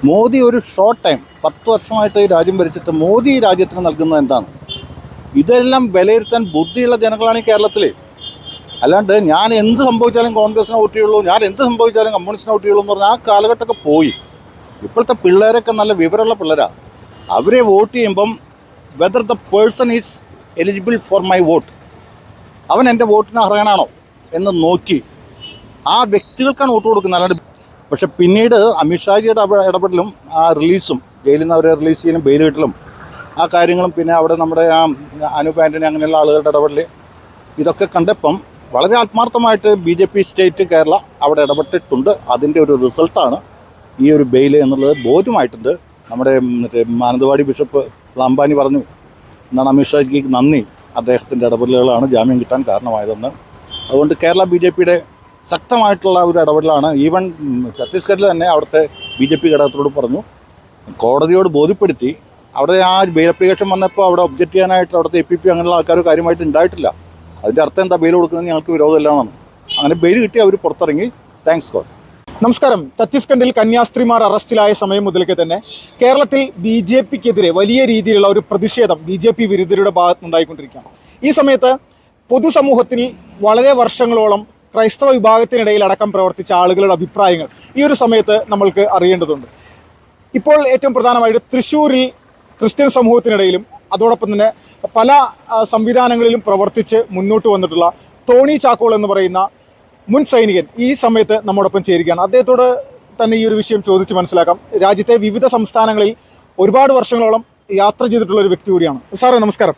മോദി ഒരു short time 10 വർഷമായിട്ട് ഈ രാജ്യം ഭരിച്ചിട്ട് മോദി ഈ രാജ്യത്തിന് നൽകുന്നത് എന്താണ്? ഇതെല്ലാം വിലയിരുത്താൻ ബുദ്ധിയുള്ള ജനങ്ങളാണ് ഈ കേരളത്തിൽ. അല്ലാണ്ട് ഞാൻ എന്ത് സംഭവിച്ചാലും കോൺഗ്രസിനെ വോട്ട് ചെയ്യുള്ളൂ, ഞാൻ എന്ത് സംഭവിച്ചാലും കമ്മ്യൂണിസ്റ്റിനെ വോട്ട് ചെയ്യുള്ളൂ എന്ന് പറഞ്ഞാൽ ആ കാലഘട്ടമൊക്കെ പോയി. ഇപ്പോഴത്തെ പിള്ളേരൊക്കെ നല്ല വിവരമുള്ള പിള്ളേരാണ്. അവരെ വോട്ട് ചെയ്യുമ്പം whether the person is eligible for my vote, അവൻ എൻ്റെ വോട്ടിന് അർഹനാണോ എന്ന് നോക്കി ആ വ്യക്തികൾക്കാണ് വോട്ട് കൊടുക്കുന്നത്. അല്ലാണ്ട് പക്ഷെ പിന്നീട് അമിത്ഷാജിയുടെ ഇടപെടലും ആ റിലീസും, ജയിലിൽ നിന്ന് അവരെ റിലീസ് ചെയ്യലും ബെയിൽ കിട്ടലും ആ കാര്യങ്ങളും, പിന്നെ അവിടെ നമ്മുടെ ആ അനൂപ് ആൻ്റണി അങ്ങനെയുള്ള ആളുകളുടെ ഇടപെടൽ, ഇതൊക്കെ കണ്ടപ്പം വളരെ ആത്മാർത്ഥമായിട്ട് BJP സ്റ്റേറ്റ് കേരള അവിടെ ഇടപെട്ടിട്ടുണ്ട്. അതിൻ്റെ ഒരു റിസൾട്ടാണ് ഈ ഒരു ബെയിൽ എന്നുള്ളത് ബോധ്യമായിട്ടുണ്ട്. നമ്മുടെ മാനന്തവാടി ബിഷപ്പ് പ്ലാമ്പാനി പറഞ്ഞു എന്നാണ്, അമിത്ഷാജിക്ക് നന്ദി, അദ്ദേഹത്തിൻ്റെ ഇടപെടലുകളാണ് ജാമ്യം കിട്ടാൻ കാരണമായതെന്ന്. അതുകൊണ്ട് കേരള BJPയുടെ ശക്തമായിട്ടുള്ള ഒരു ഇടപെടലാണ്. ഈവൻ ഛത്തീസ്ഗഡിൽ തന്നെ അവിടുത്തെ BJP ഘടകത്തോട് പറഞ്ഞു, കോടതിയോട് ബോധ്യപ്പെടുത്തി. അവിടെ ആ ബെയിൽ അപ്ലിക്കേഷൻ വന്നപ്പോൾ അവിടെ ഒബ്ജക്റ്റ് ചെയ്യാനായിട്ട് അവിടുത്തെ APP അങ്ങനെയുള്ള ആൾക്കാർ കാര്യമായിട്ട് ഉണ്ടായിട്ടില്ല. അതിൻ്റെ അർത്ഥം എന്താ, ബെയിൽ കൊടുക്കുന്നത് ഞങ്ങൾക്ക് വിരോധമില്ലാന്നാണ്. അങ്ങനെ ബെയിൽ കിട്ടി അവർ പുറത്തിറങ്ങി. Thanks God. നമസ്കാരം. ഛത്തീസ്ഗഡിൽ കന്യാസ്ത്രീമാർ അറസ്റ്റിലായ സമയം മുതൽക്ക് തന്നെ കേരളത്തിൽ BJPക്കെതിരെ വലിയ രീതിയിലുള്ള ഒരു പ്രതിഷേധം BJP വിരുദ്ധരുടെ ഭാഗത്തുനിന്നുണ്ടായിക്കൊണ്ടിരിക്കുകയാണ്. ഈ സമയത്ത് പൊതുസമൂഹത്തിൽ വളരെ വർഷങ്ങളോളം ക്രൈസ്തവ വിഭാഗത്തിനിടയിൽ അടക്കം പ്രവർത്തിച്ച ആളുകളുടെ അഭിപ്രായങ്ങൾ ഈ ഒരു സമയത്ത് നമ്മൾക്ക് അറിയേണ്ടതുണ്ട്. ഇപ്പോൾ ഏറ്റവും പ്രധാനമായിട്ട് തൃശ്ശൂരിൽ ക്രിസ്ത്യൻ സമൂഹത്തിനിടയിലും അതോടൊപ്പം തന്നെ പല സംവിധാനങ്ങളിലും പ്രവർത്തിച്ച് മുന്നോട്ട് വന്നിട്ടുള്ള ടോണി ചാക്കോൾ എന്ന് പറയുന്ന മുൻ സൈനികൻ ഈ സമയത്ത് നമ്മോടൊപ്പം ചേരുകയാണ്. അദ്ദേഹത്തോട് തന്നെ ഈ ഒരു വിഷയം ചോദിച്ച് മനസ്സിലാക്കാം. രാജ്യത്തെ വിവിധ സംസ്ഥാനങ്ങളിൽ ഒരുപാട് വർഷങ്ങളോളം യാത്ര ചെയ്തിട്ടുള്ള ഒരു വ്യക്തി കൂടിയാണ്. സാറേ നമസ്കാരം.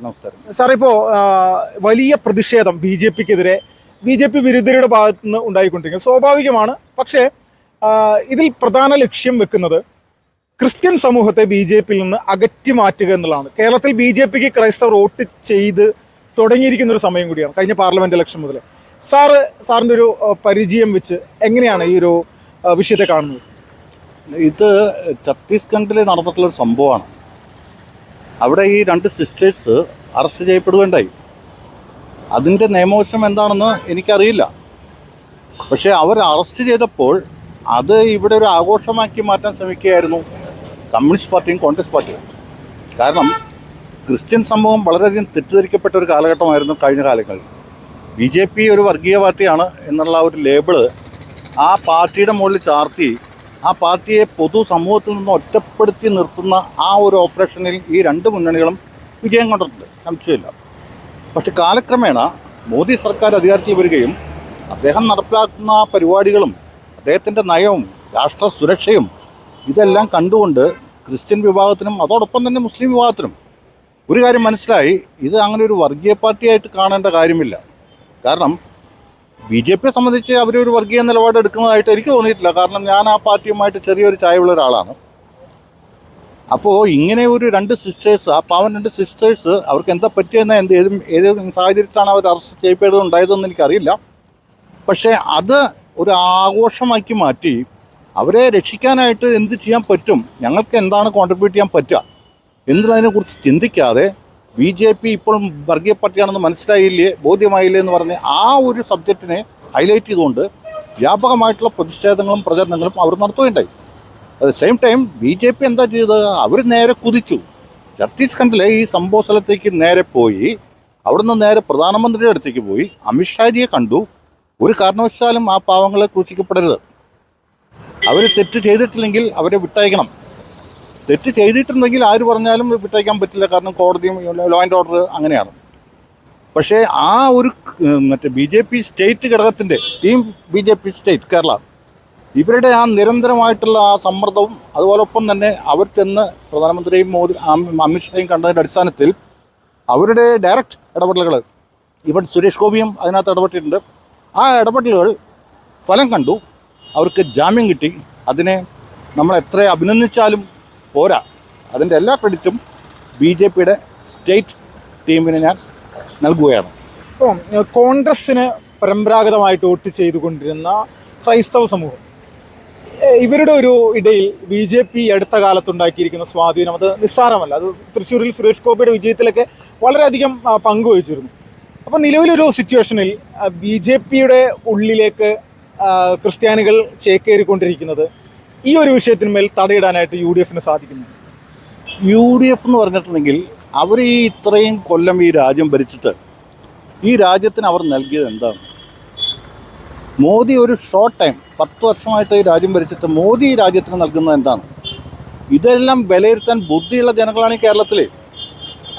നമസ്കാരം. സാറേ, ഇപ്പോൾ വലിയ പ്രതിഷേധം BJPക്കെതിരെ BJP വിരുദ്ധരുടെ ഭാഗത്തു നിന്ന് ഉണ്ടായിക്കൊണ്ടിരിക്കുന്നത് സ്വാഭാവികമാണ്. പക്ഷേ ഇതിൽ പ്രധാന ലക്ഷ്യം വെക്കുന്നത് ക്രിസ്ത്യൻ സമൂഹത്തെ BJPയിൽ നിന്ന് അകറ്റി മാറ്റുക എന്നുള്ളതാണ്. കേരളത്തിൽ BJPക്ക് ക്രൈസ്തവർ വോട്ട് ചെയ്ത് തുടങ്ങിയിരിക്കുന്ന ഒരു സമയം കൂടിയാണ്, കഴിഞ്ഞ പാർലമെൻറ്റ് ഇലക്ഷൻ മുതൽ. സാറിൻ്റെ ഒരു പരിചയം വെച്ച് എങ്ങനെയാണ് ഈ ഒരു വിഷയത്തെ കാണുന്നത്? ഇത് ഛത്തീസ്ഗഡിൽ നടന്നിട്ടുള്ളൊരു സംഭവമാണ്. അവിടെ ഈ 2 സിസ്റ്റേഴ്സ് അറസ്റ്റ് ചെയ്യപ്പെടുകയുണ്ടായി. അതിൻ്റെ നിയമവശം എന്താണെന്ന് എനിക്കറിയില്ല. പക്ഷേ അവർ അറസ്റ്റ് ചെയ്തപ്പോൾ അത് ഇവിടെ ഒരു ആഘോഷമാക്കി മാറ്റാൻ ശ്രമിക്കുകയായിരുന്നു കമ്മ്യൂണിസ്റ്റ് പാർട്ടിയും കോൺഗ്രസ് പാർട്ടിയും. കാരണം ക്രിസ്ത്യൻ സമൂഹം വളരെയധികം തെറ്റിദ്ധരിക്കപ്പെട്ട ഒരു കാലഘട്ടമായിരുന്നു കഴിഞ്ഞ കാലങ്ങളിൽ. BJP ഒരു വർഗീയ പാർട്ടിയാണ് എന്നുള്ള ഒരു ലേബിള് ആ പാർട്ടിയുടെ മുകളിൽ ചാർത്തി ആ പാർട്ടിയെ പൊതുസമൂഹത്തിൽ നിന്ന് ഒറ്റപ്പെടുത്തി നിർത്തുന്ന ആ ഒരു ഓപ്പറേഷനിൽ ഈ 2 മുന്നണികളും വിജയം കണ്ടിട്ടുണ്ട്, സംശയമില്ല. പക്ഷെ കാലക്രമേണ മോദി സർക്കാർ അധികാരത്തിൽ വരികയും അദ്ദേഹം നടപ്പിലാക്കുന്ന പരിപാടികളും അദ്ദേഹത്തിൻ്റെ നയവും രാഷ്ട്ര സുരക്ഷയും ഇതെല്ലാം കണ്ടുകൊണ്ട് ക്രിസ്ത്യൻ വിഭാഗത്തിനും അതോടൊപ്പം തന്നെ മുസ്ലിം വിഭാഗത്തിനും ഒരു കാര്യം മനസ്സിലായി, ഇത് അങ്ങനെ ഒരു വർഗീയ പാർട്ടിയായിട്ട് കാണേണ്ട കാര്യമില്ല. കാരണം BJPയെ സംബന്ധിച്ച് അവരൊരു വർഗീയ നിലപാട് എടുക്കുന്നതായിട്ട് എനിക്ക് തോന്നിയിട്ടില്ല. കാരണം ഞാൻ ആ പാർട്ടിയുമായിട്ട് ചെറിയൊരു ചായവുള്ള ഒരാളാണ്. അപ്പോൾ ഇങ്ങനെ ഒരു 2 സിസ്റ്റേഴ്സ്, ആ പാവം 2 സിസ്റ്റേഴ്സ്, അവർക്ക് എന്താ പറ്റിയെന്ന് ഏത് സാഹചര്യത്തിലാണ് അവർ അറസ്റ്റ് ചെയ്യപ്പെടുന്നുണ്ടായതെന്ന് എനിക്കറിയില്ല. പക്ഷേ അത് ഒരു ആഘോഷമാക്കി മാറ്റി അവരെ രക്ഷിക്കാനായിട്ട് എന്ത് ചെയ്യാൻ പറ്റും, ഞങ്ങൾക്ക് എന്താണ് കോൺട്രിബ്യൂട്ട് ചെയ്യാൻ പറ്റുക എന്നതിനെക്കുറിച്ച് ചിന്തിക്കാതെ BJP ഇപ്പോഴും വർഗീയ പാർട്ടിയാണെന്ന് മനസ്സിലായില്ലേ, ബോധ്യമായില്ലേ എന്ന് പറഞ്ഞ് ആ ഒരു സബ്ജക്റ്റിനെ ഹൈലൈറ്റ് ചെയ്തുകൊണ്ട് വ്യാപകമായിട്ടുള്ള പ്രതിഷേധങ്ങളും പ്രചരണങ്ങളും അവർ നടത്തുകയുണ്ടായി. At the same time BJP എന്താ ചെയ്തത്, അവർ നേരെ കുതിച്ചു. ഛത്തീസ്ഗഡിലെ ഈ സംഭവ സ്ഥലത്തേക്ക് നേരെ പോയി, അവിടുന്ന് നേരെ പ്രധാനമന്ത്രിയുടെ അടുത്തേക്ക് പോയി അമിത്ഷാജിയെ കണ്ടു. ഒരു കാരണവശാലും ആ പാവങ്ങളെ ക്രൂശിക്കപ്പെടരുത്, അവർ തെറ്റ് ചെയ്തിട്ടില്ലെങ്കിൽ അവരെ വിട്ടയക്കണം. തെറ്റ് ചെയ്തിട്ടുണ്ടെങ്കിൽ ആര് പറഞ്ഞാലും വിട്ടയക്കാൻ പറ്റില്ല, കാരണം കോടതിയും ലോ ആൻഡ് ഓർഡർ അങ്ങനെയാണ്. പക്ഷേ ആ ഒരു BJP സ്റ്റേറ്റ് ഘടകത്തിൻ്റെ ടീം BJP സ്റ്റേറ്റ് കേരള, ഇവരുടെ ആ നിരന്തരമായിട്ടുള്ള ആ സമ്മർദ്ദവും അതുപോലൊപ്പം തന്നെ അവർ ചെന്ന് പ്രധാനമന്ത്രിയും അമിത്ഷായും കണ്ടതിൻ്റെ അടിസ്ഥാനത്തിൽ അവരുടെ ഡയറക്റ്റ് ഇടപെടലുകൾ, ഇവൻ സുരേഷ് ഗോപിയും അതിനകത്ത് ഇടപെട്ടിട്ടുണ്ട്. ആ ഇടപെടലുകൾ ഫലം കണ്ടു, അവർക്ക് ജാമ്യം കിട്ടി. അതിനെ നമ്മൾ എത്ര അഭിനന്ദിച്ചാലും പോരാ. അതിൻ്റെ എല്ലാ ക്രെഡിറ്റും BJPയുടെ സ്റ്റേറ്റ് ടീമിന് ഞാൻ നൽകുകയാണ്. ഇപ്പോൾ കോൺഗ്രസ്സിന് പരമ്പരാഗതമായിട്ട് വോട്ട് ചെയ്തുകൊണ്ടിരുന്ന ക്രൈസ്തവ സമൂഹം, ഇവരുടെ ഒരു ഇടയിൽ BJP അടുത്ത കാലത്തുണ്ടാക്കിയിരിക്കുന്ന സ്വാധീനം അത് നിസ്സാരമല്ല. അത് തൃശ്ശൂരിൽ സുരേഷ് ഗോപിയുടെ വിജയത്തിലൊക്കെ വളരെയധികം പങ്കുവഹിച്ചിരുന്നു. അപ്പോൾ നിലവിലൊരു സിറ്റുവേഷനിൽ BJPയുടെ ഉള്ളിലേക്ക് ക്രിസ്ത്യാനികൾ ചേക്കേറിക്കൊണ്ടിരിക്കുന്നത് ഈ ഒരു വിഷയത്തിന്മേൽ തടയിടാനായിട്ട് UDF സാധിക്കുന്നു? UDF എന്ന് പറഞ്ഞിട്ടുണ്ടെങ്കിൽ അവർ ഈ ഇത്രയും കൊല്ലം ഈ രാജ്യം ഭരിച്ചിട്ട് ഈ രാജ്യത്തിന് അവർ നൽകിയത് എന്താണ്? മോദി ഒരു ഷോർട്ട് ടൈം 10 വർഷമായിട്ട് ഈ രാജ്യം ഭരിച്ചിട്ട് മോദി ഈ രാജ്യത്തിന് നൽകുന്നത് എന്താണ്? ഇതെല്ലാം വിലയിരുത്താൻ ബുദ്ധിയുള്ള ജനങ്ങളാണ് ഈ കേരളത്തിൽ.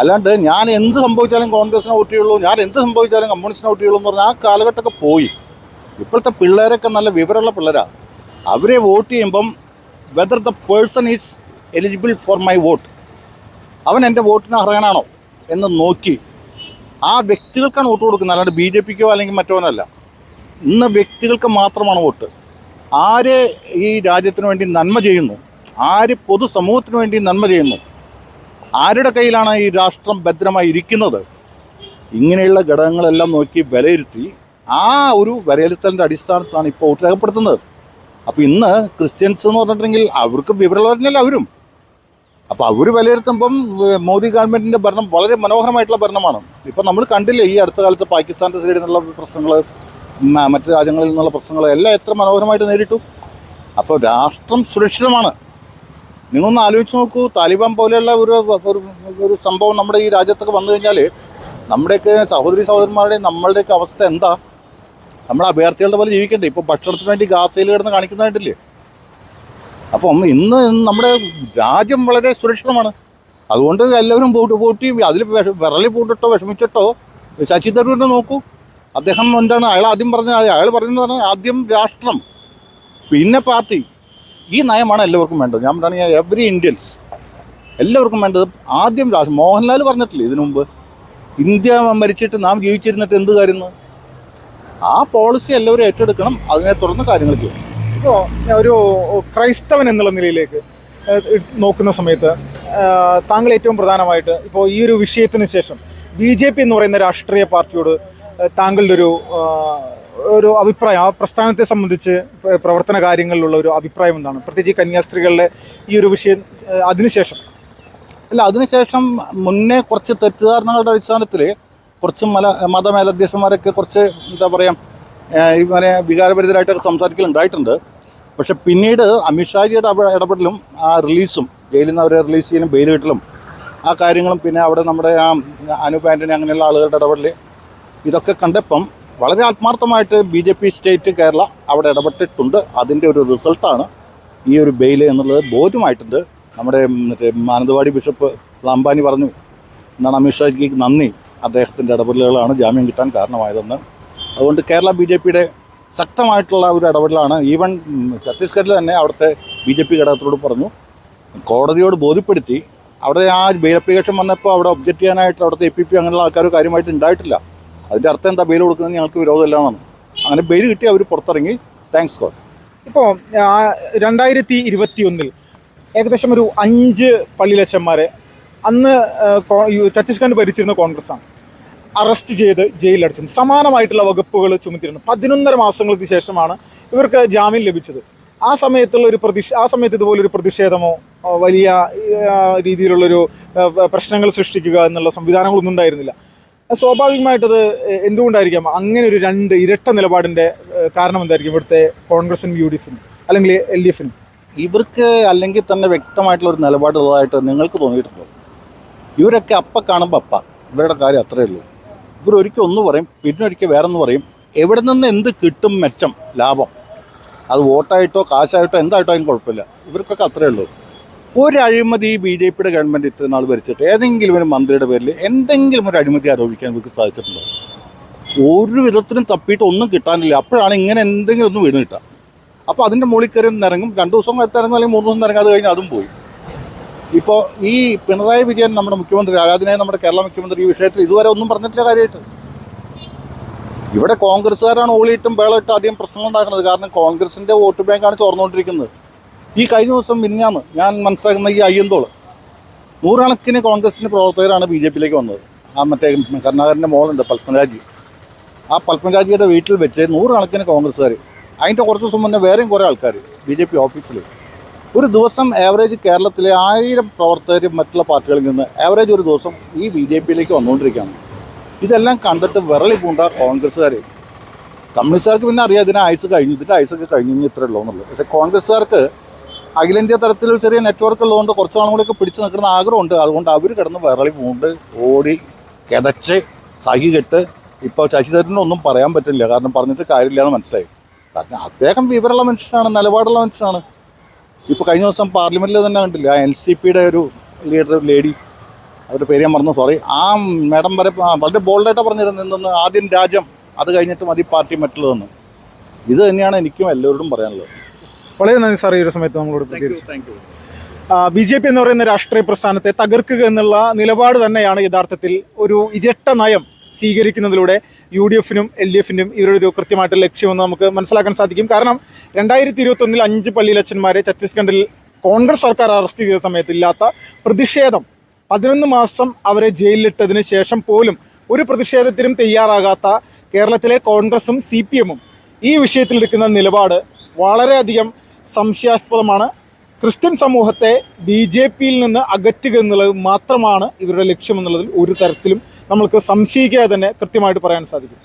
അല്ലാണ്ട് ഞാൻ എന്ത് സംഭവിച്ചാലും കോൺഗ്രസിനെ വോട്ട് ചെയ്യുള്ളൂ, ഞാൻ എന്ത് സംഭവിച്ചാലും കമ്മ്യൂണിസ്റ്റിനെ വോട്ട് ചെയ്യുള്ളൂ എന്ന് പറഞ്ഞാൽ ആ കാലഘട്ടമൊക്കെ പോയി. ഇപ്പോഴത്തെ പിള്ളേരൊക്കെ നല്ല വിവരമുള്ള പിള്ളേരാണ്. അവരെ വോട്ട് ചെയ്യുമ്പം whether the person is eligible for my vote, അവൻ എൻ്റെ വോട്ടിന് അർഹനാണോ എന്ന് നോക്കി ആ വ്യക്തികൾക്കാണ് വോട്ട് കൊടുക്കുന്നത്, അല്ലാണ്ട് BJPക്കോ അല്ലെങ്കിൽ മറ്റോനല്ല. ഇന്ന് വ്യക്തികൾക്ക് മാത്രമാണ് വോട്ട്. ആര് ഈ രാജ്യത്തിന് വേണ്ടി നന്മ ചെയ്യുന്നു, ആര് പൊതുസമൂഹത്തിന് വേണ്ടി നന്മ ചെയ്യുന്നു, ആരുടെ കയ്യിലാണ് ഈ രാഷ്ട്രം ഭദ്രമായി ഇരിക്കുന്നത്, ഇങ്ങനെയുള്ള ഘടകങ്ങളെല്ലാം നോക്കി വിലയിരുത്തി ആ ഒരു വിലയിരുത്തലിൻ്റെ അടിസ്ഥാനത്തിലാണ് ഇപ്പോൾ വോട്ട് രേഖപ്പെടുത്തുന്നത്. അപ്പോൾ ഇന്ന് ക്രിസ്ത്യൻസ് എന്ന് പറഞ്ഞിട്ടുണ്ടെങ്കിൽ അവർക്ക് വിവരമുള്ളവരല്ല അവരും. അപ്പോൾ അവർ വിലയിരുത്തുമ്പം മോദി ഗവൺമെൻറ്റിൻ്റെ ഭരണം വളരെ മനോഹരമായിട്ടുള്ള ഭരണമാണ്. ഇപ്പം നമ്മൾ കണ്ടില്ലേ ഈ അടുത്ത കാലത്ത് പാകിസ്ഥാൻ്റെ സൈഡിൽ നിന്നുള്ള പ്രശ്നങ്ങൾ, മറ്റ് രാജ്യങ്ങളിൽ നിന്നുള്ള പ്രശ്നങ്ങൾ എല്ലാം എത്ര മനോഹരമായിട്ട് നേരിട്ടു. അപ്പോൾ രാഷ്ട്രം സുരക്ഷിതമാണ്. നിങ്ങളൊന്ന് ആലോചിച്ച് നോക്കൂ, താലിബാൻ പോലെയുള്ള ഒരു സംഭവം നമ്മുടെ ഈ രാജ്യത്തൊക്കെ വന്നു കഴിഞ്ഞാൽ നമ്മുടെയൊക്കെ സഹോദരന്മാരുടെയും നമ്മളുടെയൊക്കെ അവസ്ഥ എന്താ? നമ്മൾ അഭയാർത്ഥികളുടെ പോലെ ജീവിക്കണ്ടേ? ഇപ്പോൾ ഭക്ഷണത്തിന് വേണ്ടി ഗാസയിൽ കിടന്ന് കാണിക്കുന്നതായിട്ടില്ലേ? അപ്പം ഇന്ന് നമ്മുടെ രാജ്യം വളരെ സുരക്ഷിതമാണ്. അതുകൊണ്ട് എല്ലാവരും വോട്ട് ചെയ്യും. അതിൽ വിരളി പൂണ്ടിട്ടോ വിഷമിച്ചിട്ടോ ശശി തരൂരിനെ നോക്കൂ. അദ്ദേഹം എന്താണ് അയാൾ ആദ്യം പറഞ്ഞത്? അയാൾ പറയുന്നത് ആദ്യം രാഷ്ട്രം പിന്നെ പാർട്ടി. ഈ നയമാണ് എല്ലാവർക്കും വേണ്ടത്. ഞാൻ പറയുകയാണെങ്കിൽ എവറി ഇന്ത്യൻസ് എല്ലാവർക്കും വേണ്ടത് ആദ്യം രാഷ്ട്രം. മോഹൻലാൽ പറഞ്ഞിട്ടില്ലേ ഇതിനു മുമ്പ്, ഇന്ത്യ മരിച്ചിട്ട് നാം ജീവിച്ചിരുന്നിട്ട് എന്ത് കാര്യം? ആ പോളിസി എല്ലാവരും ഏറ്റെടുക്കണം. അതിനെ തുടർന്ന് കാര്യങ്ങൾ ചെയ്യും. ഇപ്പോൾ ഒരു ക്രൈസ്തവൻ എന്നുള്ള നിലയിലേക്ക് നോക്കുന്ന സമയത്ത് താങ്കൾ ഏറ്റവും പ്രധാനമായിട്ട് ഇപ്പോൾ ഈ ഒരു വിഷയത്തിന് ശേഷം BJP എന്ന് പറയുന്ന രാഷ്ട്രീയ പാർട്ടിയോട് താങ്കളുടെ ഒരു അഭിപ്രായം, ആ പ്രസ്ഥാനത്തെ സംബന്ധിച്ച് പ്രവർത്തന കാര്യങ്ങളിലുള്ള ഒരു അഭിപ്രായം എന്താണ്? പ്രത്യേകിച്ച് കന്യാസ്ത്രീകളുടെ ഈ ഒരു വിഷയം അതിനുശേഷം. അല്ല, അതിനുശേഷം മുന്നേ കുറച്ച് തെറ്റിദ്ധാരണകളുടെ അടിസ്ഥാനത്തിൽ കുറച്ച് മതമേലധ്യക്ഷന്മാരൊക്കെ കുറച്ച് എന്താ പറയുക ഇങ്ങനെ വികാരഭരിതരായിട്ടൊക്കെ സംസാരിക്കലുണ്ടായിട്ടുണ്ട്. പക്ഷെ പിന്നീട് അമിത്ഷാജിയുടെ ഇടപെടലും ആ റിലീസും, ജയിലിൽ നിന്ന് അവരെ റിലീസ് ചെയ്യലും ബെയിൽ കിട്ടലും ആ കാര്യങ്ങളും, പിന്നെ അവിടെ നമ്മുടെ ആ അനൂപ് ആൻ്റണി അങ്ങനെയുള്ള ആളുകളുടെ ഇടപെടൽ, ഇതൊക്കെ കണ്ടപ്പം വളരെ ആത്മാർത്ഥമായിട്ട് BJP സ്റ്റേറ്റ് കേരള അവിടെ ഇടപെട്ടിട്ടുണ്ട്. അതിൻ്റെ ഒരു റിസൾട്ടാണ് ഈ ഒരു ബെയിൽ എന്നുള്ളത് ബോധ്യമായിട്ടുണ്ട്. നമ്മുടെ മറ്റേ മാനന്തവാടി ബിഷപ്പ് ളാംബാനി പറഞ്ഞു എന്നാണ്, അമിത്ഷാജിക്ക് നന്ദി, അദ്ദേഹത്തിൻ്റെ ഇടപെടലുകളാണ് ജാമ്യം കിട്ടാൻ കാരണമായതെന്ന്. അതുകൊണ്ട് കേരള BJPയുടെ ശക്തമായിട്ടുള്ള ഒരു ഇടപെടലാണ്. ഈവൻ ഛത്തീസ്ഗഡിൽ തന്നെ അവിടുത്തെ BJP ഘടകത്തോട് പറഞ്ഞു, കോടതിയോട് ബോധ്യപ്പെടുത്തി. അവിടെ ആ ബെയിൽ അപ്ലിക്കേഷൻ വന്നപ്പോൾ അവിടെ ഒബ്ജക്റ്റ് ചെയ്യാനായിട്ട് അവിടുത്തെ APP അങ്ങനെയുള്ള ആൾക്കാർ കാര്യമായിട്ട് ഉണ്ടായിട്ടില്ല. അതിൻ്റെ അർത്ഥം എന്താ, ബെയിൽ കൊടുക്കുന്നത് ഞങ്ങൾക്ക് വിരോധമില്ല എന്നാണ്. അങ്ങനെ ബെയിൽ കിട്ടി അവർ പുറത്തിറങ്ങി. Thanks God. ഇപ്പോൾ 2021 ഏകദേശം ഒരു 5 പള്ളിയിലച്ചന്മാരെ അന്ന് ഛത്തീസ്ഗഡ് ഭരിച്ചിരുന്ന കോൺഗ്രസ്സാണ് അറസ്റ്റ് ചെയ്ത് ജയിലിലടച്ചു. സമാനമായിട്ടുള്ള വകുപ്പുകൾ ചുമത്തിയിരുന്നു. 11.5 മാസങ്ങൾക്ക് ശേഷമാണ് ഇവർക്ക് ജാമ്യം ലഭിച്ചത്. ആ സമയത്തുള്ള ആ സമയത്ത് ഇതുപോലൊരു പ്രതിഷേധമോ വലിയ രീതിയിലുള്ളൊരു പ്രശ്നങ്ങൾ സൃഷ്ടിക്കുക എന്നുള്ള സംവിധാനങ്ങളൊന്നും ഉണ്ടായിരുന്നില്ല. സ്വാഭാവികമായിട്ടത് എന്തുകൊണ്ടായിരിക്കാം അങ്ങനെ ഒരു ഇരട്ട നിലപാടിൻ്റെ കാരണം എന്തായിരിക്കും ഇവിടുത്തെ കോൺഗ്രസിനും UDFനും അല്ലെങ്കിൽ LDFനും? ഇവർക്ക് അല്ലെങ്കിൽ തന്നെ വ്യക്തമായിട്ടുള്ളൊരു നിലപാടുള്ളതായിട്ട് നിങ്ങൾക്ക് തോന്നിയിട്ടുണ്ടോ? ഇവരൊക്കെ അപ്പം കാണുമ്പോൾ ഇവരുടെ കാര്യം അത്രയേ ഉള്ളൂ. ഇവരൊരിക്കൽ ഒന്ന് പറയും, പിന്നെ ഒരിക്കൽ വേറൊന്ന് പറയും. എവിടെ നിന്ന് എന്ത് കിട്ടും മെച്ചം, ലാഭം, അത് വോട്ടായിട്ടോ കാശായിട്ടോ എന്തായിട്ടോ അതിന് കുഴപ്പമില്ല. ഇവർക്കൊക്കെ അത്രയേ ഉള്ളൂ. ഒരു അഴിമതി BJPയുടെ ഗവൺമെൻറ് ഇത്ര നാൾ ഭരിച്ചിട്ട് ഏതെങ്കിലും ഒരു മന്ത്രിയുടെ പേരിൽ എന്തെങ്കിലും ഒരു അഴിമതി ആരോപിക്കാൻ ഇവർക്ക് സാധിച്ചിട്ടുണ്ടോ? ഒരു വിധത്തിലും തപ്പിയിട്ട് ഒന്നും കിട്ടാനില്ല. അപ്പോഴാണ് ഇങ്ങനെ എന്തെങ്കിലും ഒന്ന് വീണ് കിട്ടുക. അപ്പോൾ അതിൻ്റെ മുകളിൽ കയറി നിറങ്ങും. 2 ദിവസം ഇറങ്ങും, അല്ലെങ്കിൽ 3 ദിവസം ഇറങ്ങാതെ കഴിഞ്ഞാൽ അതും പോയി. ഇപ്പോൾ ഈ പിണറായി വിജയൻ, നമ്മുടെ മുഖ്യമന്ത്രി, ആരാധനായ നമ്മുടെ കേരള മുഖ്യമന്ത്രി, ഈ വിഷയത്തിൽ ഇതുവരെ ഒന്നും പറഞ്ഞിട്ടില്ല കാര്യമായിട്ട്. ഇവിടെ കോൺഗ്രസ്സുകാരാണ് ഓളിയിട്ടും ബേളമിട്ടും ആദ്യം പ്രശ്നങ്ങൾ ഉണ്ടാക്കുന്നത്. കാരണം കോൺഗ്രസിൻ്റെ വോട്ട് ബാങ്കാണ് ചോർന്നുകൊണ്ടിരിക്കുന്നത്. ഈ കഴിഞ്ഞ ദിവസം മിനിഞ്ഞാന്ന് ഞാൻ മനസ്സിലാക്കുന്ന ഈ അയ്യന്തോൾ, 100 കണക്കിന് കോൺഗ്രസിൻ്റെ പ്രവർത്തകരാണ് BJPയിലേക്ക് വന്നത്. ആ മറ്റേ കരുണാകരൻ്റെ മോളുണ്ട് പത്മരാജി, ആ പത്മരാജിയുടെ വീട്ടിൽ വെച്ച് 100 കണക്കിന് കോൺഗ്രസ്സുകാർ, അതിൻ്റെ കുറച്ച് ദിവസം മുന്നേ വേറെയും കുറേ ആൾക്കാർ BJP ഓഫീസിൽ. ഒരു ദിവസം ആവറേജ് കേരളത്തിലെ 1000 പ്രവർത്തകർ മറ്റുള്ള പാർട്ടികളിൽ നിന്ന് ആവറേജ് ഒരു ദിവസം ഈ BJPയിലേക്ക് വന്നുകൊണ്ടിരിക്കുകയാണ്. ഇതെല്ലാം കണ്ടിട്ട് വിരളി പൂണ്ട കോൺഗ്രസ്സുകാർ. കമ്മ്യൂണിസ്റ്റുകാർക്ക് പിന്നെ അറിയാം ഇതിന് ആയുസ് കഴിഞ്ഞു, ഇതിൻ്റെ ആയുസൊക്കെ കഴിഞ്ഞു, ഇനി ഇത്രയേ ഉള്ളൂ എന്നുള്ളത്. പക്ഷേ കോൺഗ്രസ്സുകാർക്ക് അഖിലേന്ത്യാ തലത്തിൽ ഒരു ചെറിയ നെറ്റ്വർക്ക് ഉള്ളതുകൊണ്ട് കുറച്ച് നാളും കൂടെയൊക്കെ പിടിച്ചു നിൽക്കുന്ന ആഗ്രഹമുണ്ട്. അതുകൊണ്ട് അവർ കിടന്ന് വിരളി പൂണ്ട് ഓടി കിതച്ച് സഹി കെട്ട് ഇപ്പോൾ ശശി തരൂരിനൊന്നും പറയാൻ പറ്റില്ല, കാരണം പറഞ്ഞിട്ട് കാര്യമില്ല എന്ന് മനസ്സിലായി. കാരണം അദ്ദേഹം വിവരമുള്ള മനുഷ്യനാണ്, നിലപാടുള്ള മനുഷ്യനാണ്. ഇപ്പോൾ കഴിഞ്ഞ ദിവസം പാർലമെൻറ്റിൽ തന്നെ കണ്ടില്ല, NCPയുടെ ഒരു ലീഡർ ലേഡി, അവരുടെ പേര് ഞാൻ മറന്നു, സോറി, ആ മാഡം വരെ വളരെ ബോൾഡായിട്ടാണ് പറഞ്ഞിരുന്നത് ആദ്യം രാജ്യം, അത് കഴിഞ്ഞിട്ട് മതി പാർട്ടി മറ്റുള്ളതെന്ന്. ഇത് തന്നെയാണ് എനിക്കും എല്ലാവരോടും പറയാനുള്ളത്. വളരെ നന്ദി സാർ, ഈ ഒരു സമയത്ത് നമ്മളോട് പ്രതികരിച്ചു. BJP എന്ന് പറയുന്ന രാഷ്ട്രീയ പ്രസ്ഥാനത്തെ തകർക്കുക എന്നുള്ള നിലപാട് തന്നെയാണ് യഥാർത്ഥത്തിൽ ഒരു ഇരട്ട നയം സ്വീകരിക്കുന്നതിലൂടെ UDFനും LDFനും ഇവരുടെ ഒരു കൃത്യമായിട്ടുള്ള ലക്ഷ്യമെന്ന് നമുക്ക് മനസ്സിലാക്കാൻ സാധിക്കും. കാരണം 2021 5 പള്ളിയിലച്ചന്മാരെ ഛത്തീസ്ഗഡിൽ കോൺഗ്രസ് സർക്കാർ അറസ്റ്റ് ചെയ്ത സമയത്ത് ഇല്ലാത്ത പ്രതിഷേധം, 11 മാസം അവരെ ജയിലിലിട്ടതിന് ശേഷം പോലും ഒരു പ്രതിഷേധത്തിനും തയ്യാറാകാത്ത കേരളത്തിലെ കോൺഗ്രസും CPMഉം ഈ വിഷയത്തിലെടുക്കുന്ന നിലപാട് വളരെയധികം സംശയാസ്പദമാണ്. ക്രിസ്ത്യൻ സമൂഹത്തെ BJPയിൽ നിന്ന് അകറ്റുക എന്നുള്ളത് മാത്രമാണ് ഇവരുടെ ലക്ഷ്യമെന്നുള്ളതിൽ ഒരു തരത്തിലും നമ്മൾക്ക് സംശയിക്കാതെ തന്നെ കൃത്യമായിട്ട് പറയാൻ സാധിക്കും.